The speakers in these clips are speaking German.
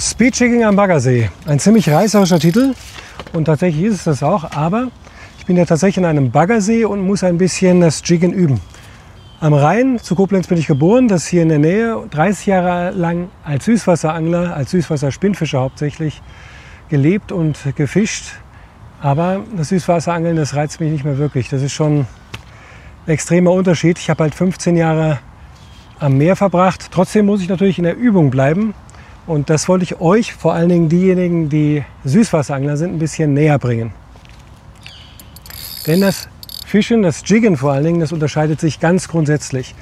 Speedjigging am Baggersee. Ein ziemlich reißerischer Titel und tatsächlich ist es das auch, aber ich bin ja tatsächlich in einem Baggersee und muss ein bisschen das Jiggen üben. Am Rhein, zu Koblenz bin ich geboren, das ist hier in der Nähe, 30 Jahre lang als Süßwasserangler, als Süßwasserspinnfischer hauptsächlich gelebt und gefischt. Aber das Süßwasserangeln, das reizt mich nicht mehr wirklich. Das ist schon ein extremer Unterschied. Ich habe halt 15 Jahre am Meer verbracht. Trotzdem muss ich natürlich in der Übung bleiben. Und das wollte ich euch, vor allen Dingen diejenigen, die Süßwasserangler sind, ein bisschen näher bringen. Denn das Fischen, das Jiggen vor allen Dingen, das unterscheidet sich ganz grundsätzlich.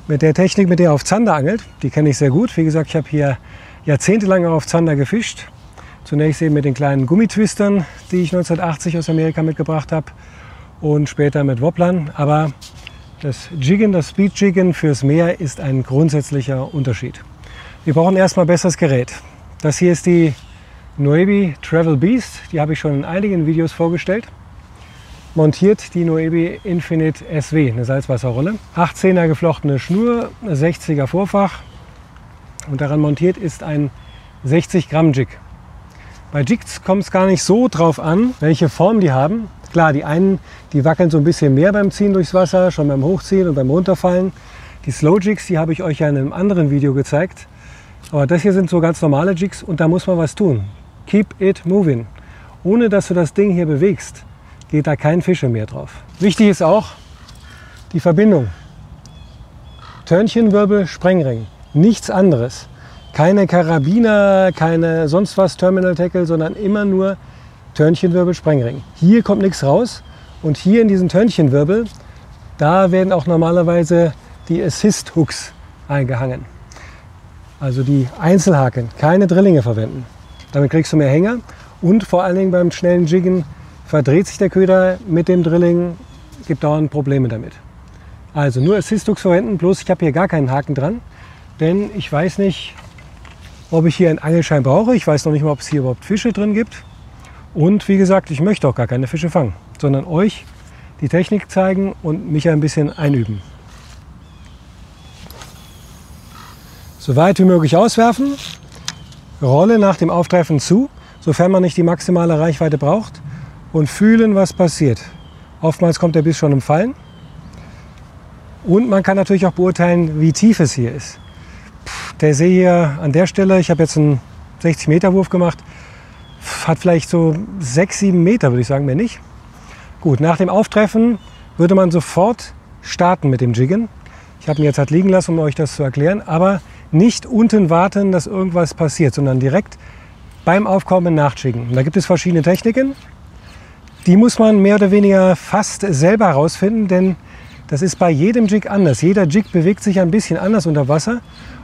Mit der Technik, mit der ihr auf Zander angelt, die kenne ich sehr gut. Wie gesagt, ich habe hier jahrzehntelang auf Zander gefischt. Zunächst eben mit den kleinen Gummitwistern, die ich 1980 aus Amerika mitgebracht habe. Und später mit Wobblern. Aber das Jiggen, das Speedjiggen fürs Meer ist ein grundsätzlicher Unterschied. Wir brauchen erstmal besseres Gerät. Das hier ist die Noebi Travel Beast. Die habe ich schon in einigen Videos vorgestellt. Montiert die Noebi Infinite SW, eine Salzwasserrolle. 18er geflochtene Schnur, 60er Vorfach. Und daran montiert ist ein 60 Gramm Jig. Bei Jigs kommt es gar nicht so drauf an, welche Form die haben. Klar, die einen, die wackeln so ein bisschen mehr beim Ziehen durchs Wasser, schon beim Hochziehen und beim Runterfallen. Die Slow Jigs, die habe ich euch ja in einem anderen Video gezeigt. Aber das hier sind so ganz normale Jigs und da muss man was tun. Keep it moving. Ohne dass du das Ding hier bewegst, geht da kein Fische mehr drauf. Wichtig ist auch die Verbindung. Törnchenwirbel, Sprengring. Nichts anderes. Keine Karabiner, keine sonst was Terminal Tackle, sondern immer nur Törnchenwirbel, Sprengring. Hier kommt nichts raus und hier in diesen Törnchenwirbel, da werden auch normalerweise die Assist Hooks eingehangen. Also die Einzelhaken, keine Drillinge verwenden. Damit kriegst du mehr Hänger und vor allen Dingen beim schnellen Jiggen verdreht sich der Köder mit dem Drilling, gibt dauernd Probleme damit. Also nur Assist Hooks verwenden, bloß ich habe hier gar keinen Haken dran, denn ich weiß nicht, ob ich hier einen Angelschein brauche. Ich weiß noch nicht mal, ob es hier überhaupt Fische drin gibt. Und wie gesagt, ich möchte auch gar keine Fische fangen, sondern euch die Technik zeigen und mich ein bisschen einüben. So weit wie möglich auswerfen, Rolle nach dem Auftreffen zu, sofern man nicht die maximale Reichweite braucht und fühlen, was passiert. Oftmals kommt der Biss schon im Fallen und man kann natürlich auch beurteilen, wie tief es hier ist. Der See hier an der Stelle, ich habe jetzt einen 60 Meter Wurf gemacht, hat vielleicht so 6, 7 Meter, würde ich sagen, mehr nicht. Gut, nach dem Auftreffen würde man sofort starten mit dem Jiggen. Ich habe ihn jetzt halt liegen lassen, um euch das zu erklären, aber nicht unten warten, dass irgendwas passiert, sondern direkt beim Aufkommen nachjiggen. Da gibt es verschiedene Techniken. Die muss man mehr oder weniger fast selber herausfinden, denn das ist bei jedem Jig anders. Jeder Jig bewegt sich ein bisschen anders unter Wasser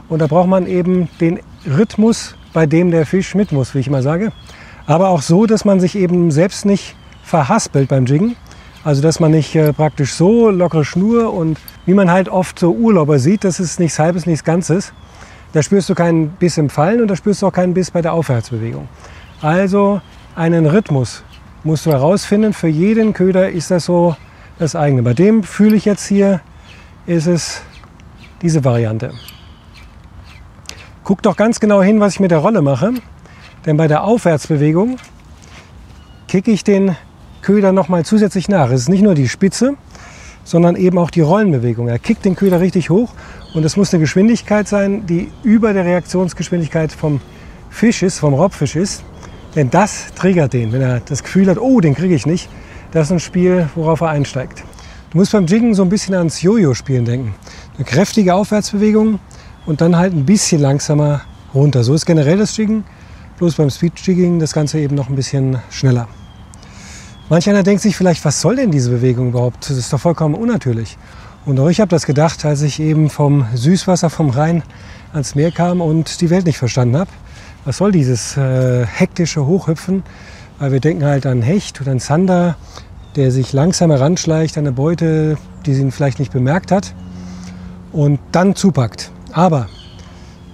und da braucht man eben den Rhythmus, bei dem der Fisch mit muss, wie ich mal sage. Aber auch so, dass man sich eben selbst nicht verhaspelt beim Jiggen. Also dass man nicht praktisch so lockere Schnur und wie man halt oft so Urlauber sieht, das ist nichts Halbes, nichts Ganzes. Da spürst du keinen Biss im Fallen und da spürst du auch keinen Biss bei der Aufwärtsbewegung. Also einen Rhythmus musst du herausfinden. Für jeden Köder ist das so das eigene. Bei dem fühle ich jetzt hier, ist es diese Variante. Guck doch ganz genau hin, was ich mit der Rolle mache. Denn bei der Aufwärtsbewegung kicke ich den Köder noch mal zusätzlich nach. Es ist nicht nur die Spitze, sondern eben auch die Rollenbewegung. Er kickt den Köder richtig hoch und es muss eine Geschwindigkeit sein, die über der Reaktionsgeschwindigkeit vom Fisch ist, vom Raubfisch ist. Denn das triggert den, wenn er das Gefühl hat, oh, den kriege ich nicht. Das ist ein Spiel, worauf er einsteigt. Du musst beim Jiggen so ein bisschen ans Jojo-Spielen denken. Eine kräftige Aufwärtsbewegung und dann halt ein bisschen langsamer runter. So ist generell das Jiggen, bloß beim Speed-Jigging das Ganze eben noch ein bisschen schneller. Manch einer denkt sich vielleicht, was soll denn diese Bewegung überhaupt? Das ist doch vollkommen unnatürlich. Und auch ich habe das gedacht, als ich eben vom Süßwasser, vom Rhein ans Meer kam und die Welt nicht verstanden habe. Was soll dieses hektische Hochhüpfen? Weil wir denken halt an Hecht oder an Zander, der sich langsam heranschleicht an eine Beute, die sie ihn vielleicht nicht bemerkt hat und dann zupackt. Aber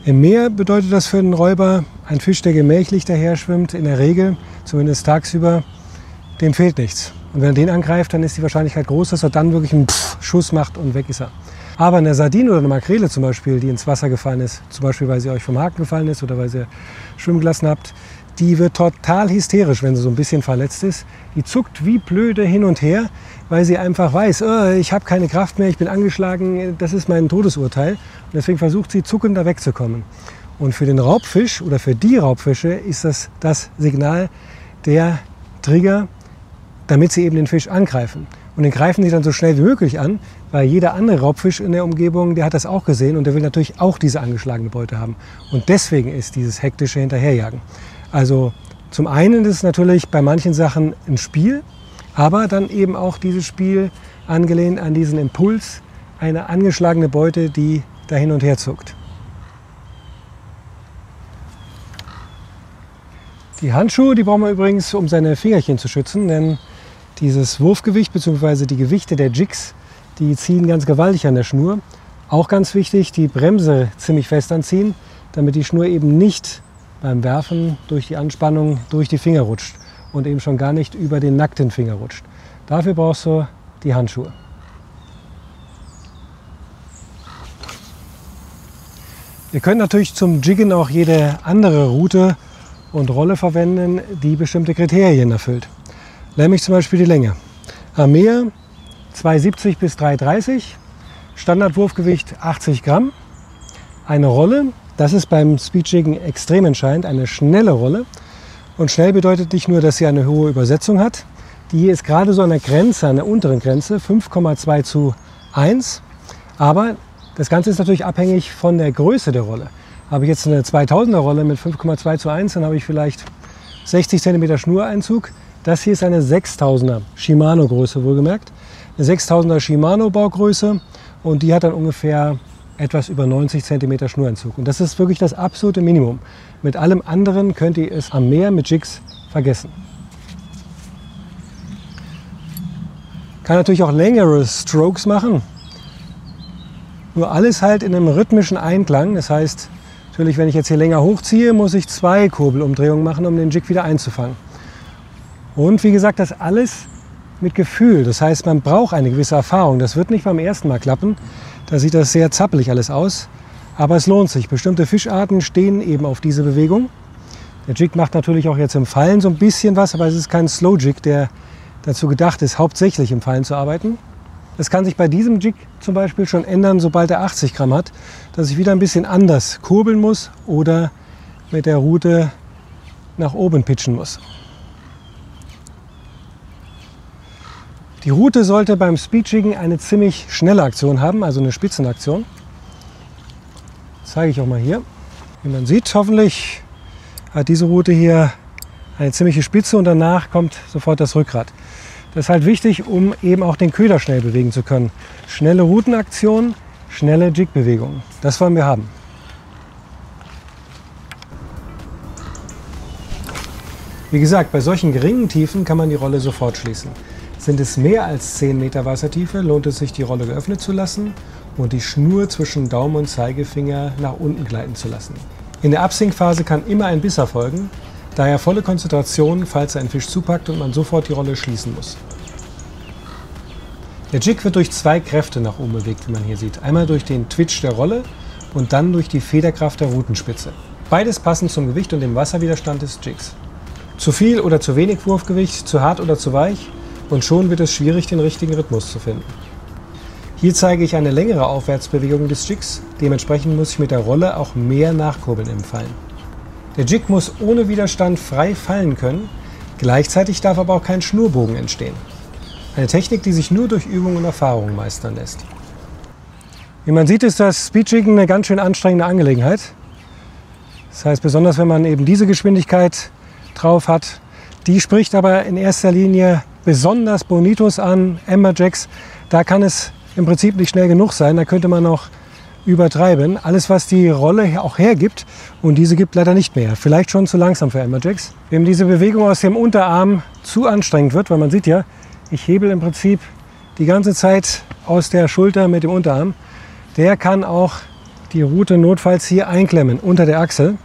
im Meer bedeutet das für einen Räuber, ein Fisch, der gemächlich daher schwimmt, in der Regel, zumindest tagsüber, dem fehlt nichts. Und wenn er den angreift, dann ist die Wahrscheinlichkeit groß, dass er dann wirklich einen Schuss macht und weg ist er. Aber eine Sardine oder eine Makrele zum Beispiel, die ins Wasser gefallen ist, zum Beispiel weil sie euch vom Haken gefallen ist oder weil ihr schwimmen gelassen habt, die wird total hysterisch, wenn sie so ein bisschen verletzt ist. Die zuckt wie blöde hin und her, weil sie einfach weiß, oh, ich habe keine Kraft mehr, ich bin angeschlagen, das ist mein Todesurteil. Und deswegen versucht sie zuckend da wegzukommen. Und für den Raubfisch oder für die Raubfische ist das Signal, der Trigger, damit sie eben den Fisch angreifen. Und den greifen sie dann so schnell wie möglich an, weil jeder andere Raubfisch in der Umgebung, der hat das auch gesehen und der will natürlich auch diese angeschlagene Beute haben. Und deswegen ist dieses hektische Hinterherjagen. Also zum einen ist es natürlich bei manchen Sachen ein Spiel, aber dann eben auch dieses Spiel angelehnt an diesen Impuls, eine angeschlagene Beute, die da hin und her zuckt. Die Handschuhe, die braucht man übrigens, um seine Fingerchen zu schützen, denn dieses Wurfgewicht bzw. die Gewichte der Jigs, die ziehen ganz gewaltig an der Schnur. Auch ganz wichtig, die Bremse ziemlich fest anziehen, damit die Schnur eben nicht beim Werfen durch die Anspannung durch die Finger rutscht und eben schon gar nicht über den nackten Finger rutscht. Dafür brauchst du die Handschuhe. Ihr könnt natürlich zum Jiggen auch jede andere Route und Rolle verwenden, die bestimmte Kriterien erfüllt. Nämlich zum Beispiel die Länge. Am Meer 2,70 bis 3,30, Standardwurfgewicht 80 Gramm. Eine Rolle, das ist beim Speedjiggen extrem entscheidend, eine schnelle Rolle. Und schnell bedeutet nicht nur, dass sie eine hohe Übersetzung hat. Die hier ist gerade so an der Grenze, an der unteren Grenze, 5,2:1. Aber das Ganze ist natürlich abhängig von der Größe der Rolle. Habe ich jetzt eine 2000er Rolle mit 5,2:1, dann habe ich vielleicht 60 cm Schnureinzug. Das hier ist eine 6000er Shimano-Größe, wohlgemerkt. Eine 6000er Shimano-Baugröße und die hat dann ungefähr etwas über 90 cm Schnureinzug. Und das ist wirklich das absolute Minimum. Mit allem anderen könnt ihr es am Meer mit Jigs vergessen. Kann natürlich auch längere Strokes machen. Nur alles halt in einem rhythmischen Einklang. Das heißt, natürlich, wenn ich jetzt hier länger hochziehe, muss ich 2 Kurbelumdrehungen machen, um den Jig wieder einzufangen. Und wie gesagt, das alles mit Gefühl. Das heißt, man braucht eine gewisse Erfahrung. Das wird nicht beim ersten Mal klappen. Da sieht das sehr zappelig alles aus. Aber es lohnt sich. Bestimmte Fischarten stehen eben auf diese Bewegung. Der Jig macht natürlich auch jetzt im Fallen so ein bisschen was, aber es ist kein Slow Jig, der dazu gedacht ist, hauptsächlich im Fallen zu arbeiten. Das kann sich bei diesem Jig zum Beispiel schon ändern, sobald er 80 Gramm hat, dass ich wieder ein bisschen anders kurbeln muss oder mit der Rute nach oben pitchen muss. Die Rute sollte beim Speedjiggen eine ziemlich schnelle Aktion haben, also eine Spitzenaktion. Das zeige ich auch mal hier. Wie man sieht, hoffentlich hat diese Rute hier eine ziemliche Spitze und danach kommt sofort das Rückgrat. Das ist halt wichtig, um eben auch den Köder schnell bewegen zu können. Schnelle Routenaktion, schnelle Jigbewegungen. Das wollen wir haben. Wie gesagt, bei solchen geringen Tiefen kann man die Rolle sofort schließen. Sind es mehr als 10 Meter Wassertiefe, lohnt es sich, die Rolle geöffnet zu lassen und die Schnur zwischen Daumen und Zeigefinger nach unten gleiten zu lassen. In der Absinkphase kann immer ein Biss erfolgen, daher volle Konzentration, falls ein Fisch zupackt und man sofort die Rolle schließen muss. Der Jig wird durch 2 Kräfte nach oben bewegt, wie man hier sieht. Einmal durch den Twitch der Rolle und dann durch die Federkraft der Rutenspitze. Beides passend zum Gewicht und dem Wasserwiderstand des Jigs. Zu viel oder zu wenig Wurfgewicht, zu hart oder zu weich und schon wird es schwierig, den richtigen Rhythmus zu finden. Hier zeige ich eine längere Aufwärtsbewegung des Jigs, dementsprechend muss ich mit der Rolle auch mehr nachkurbeln im Fallen. Der Jig muss ohne Widerstand frei fallen können, gleichzeitig darf aber auch kein Schnurbogen entstehen. Eine Technik, die sich nur durch Übung und Erfahrung meistern lässt. Wie man sieht, ist das Speedjiggen eine ganz schön anstrengende Angelegenheit. Das heißt, besonders wenn man eben diese Geschwindigkeit drauf hat, die spricht aber in erster Linie besonders Bonitos an, Amberjacks. Da kann es im Prinzip nicht schnell genug sein, da könnte man noch übertreiben. Alles, was die Rolle auch hergibt, und diese gibt leider nicht mehr. Vielleicht schon zu langsam für Amberjacks. Wem diese Bewegung aus dem Unterarm zu anstrengend wird, weil man sieht ja, ich hebel im Prinzip die ganze Zeit aus der Schulter mit dem Unterarm, der kann auch die Rute notfalls hier einklemmen unter der Achsel.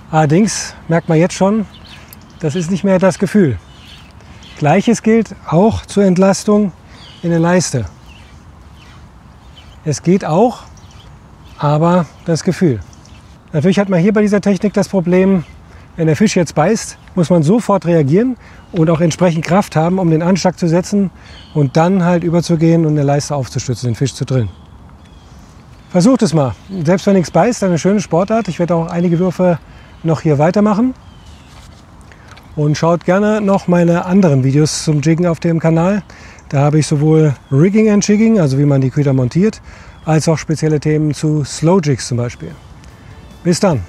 Allerdings merkt man jetzt schon, das ist nicht mehr das Gefühl. Gleiches gilt auch zur Entlastung in der Leiste. Es geht auch, aber das Gefühl. Natürlich hat man hier bei dieser Technik das Problem, wenn der Fisch jetzt beißt, muss man sofort reagieren und auch entsprechend Kraft haben, um den Anschlag zu setzen und dann halt überzugehen und eine Leiste aufzustützen, den Fisch zu drillen. Versucht es mal. Selbst wenn nichts beißt, eine schöne Sportart. Ich werde auch einige Würfe noch hier weitermachen. Und schaut gerne noch meine anderen Videos zum Jiggen auf dem Kanal. Da habe ich sowohl Rigging and Jigging, also wie man die Köder montiert, als auch spezielle Themen zu Slow Jigs zum Beispiel. Bis dann!